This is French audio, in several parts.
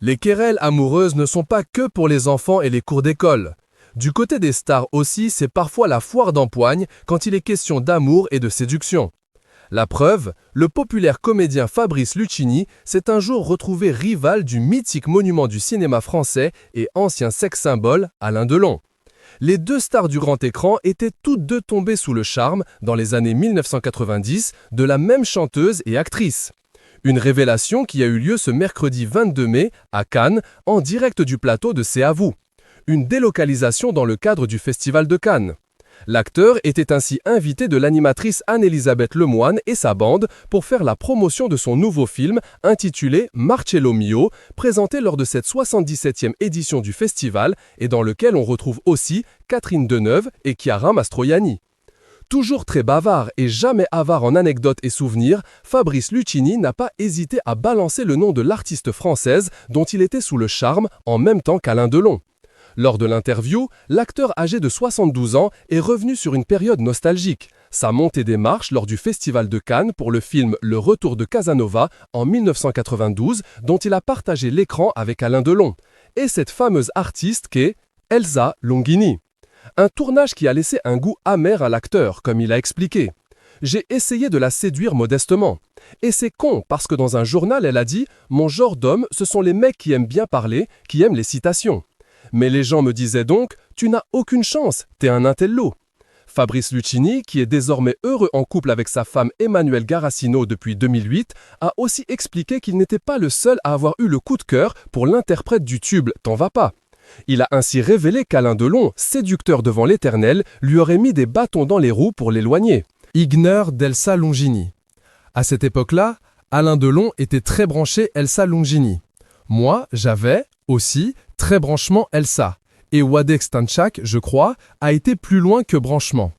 Les querelles amoureuses ne sont pas que pour les enfants et les cours d'école. Du côté des stars aussi, c'est parfois la foire d'empoigne quand il est question d'amour et de séduction. La preuve, le populaire comédien Fabrice Lucchini s'est un jour retrouvé rival du mythique monument du cinéma français et ancien sex-symbole Alain Delon. Les deux stars du grand écran étaient toutes deux tombées sous le charme, dans les années 1990, de la même chanteuse et actrice. Une révélation qui a eu lieu ce mercredi 22 mai à Cannes, en direct du plateau de C'est à vous. Une délocalisation dans le cadre du Festival de Cannes. L'acteur était ainsi invité de l'animatrice Anne-Elisabeth Lemoine et sa bande pour faire la promotion de son nouveau film intitulé Marcello Mio, présenté lors de cette 77e édition du festival et dans lequel on retrouve aussi Catherine Deneuve et Chiara Mastroianni. Toujours très bavard et jamais avare en anecdotes et souvenirs, Fabrice Lucchini n'a pas hésité à balancer le nom de l'artiste française dont il était sous le charme en même temps qu'Alain Delon. Lors de l'interview, l'acteur âgé de 72 ans est revenu sur une période nostalgique, sa montée des marches lors du Festival de Cannes pour le film Le Retour de Casanova en 1992, dont il a partagé l'écran avec Alain Delon, et cette fameuse artiste qu'est Elsa Longini. Un tournage qui a laissé un goût amer à l'acteur, comme il a expliqué. J'ai essayé de la séduire modestement. Et c'est con, parce que dans un journal, elle a dit « Mon genre d'homme, ce sont les mecs qui aiment bien parler, qui aiment les citations. » Mais les gens me disaient donc « Tu n'as aucune chance, t'es un intello ». Fabrice Lucchini, qui est désormais heureux en couple avec sa femme Emmanuelle Garassino depuis 2008, a aussi expliqué qu'il n'était pas le seul à avoir eu le coup de cœur pour l'interprète du tube « T'en vas pas ». Il a ainsi révélé qu'Alain Delon, séducteur devant l'Éternel, lui aurait mis des bâtons dans les roues pour l'éloigner. Igneur d'Elsa Longini. À cette époque-là, Alain Delon était très branché Elsa Longini. Moi, j'avais, aussi, très branchement Elsa. Et Wadek Stanchak, je crois, a été plus loin que branchement.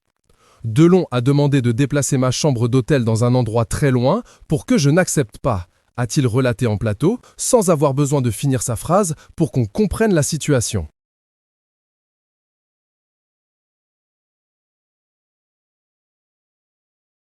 Delon a demandé de déplacer ma chambre d'hôtel dans un endroit très loin pour que je n'accepte pas, a-t-il relaté en plateau, sans avoir besoin de finir sa phrase pour qu'on comprenne la situation.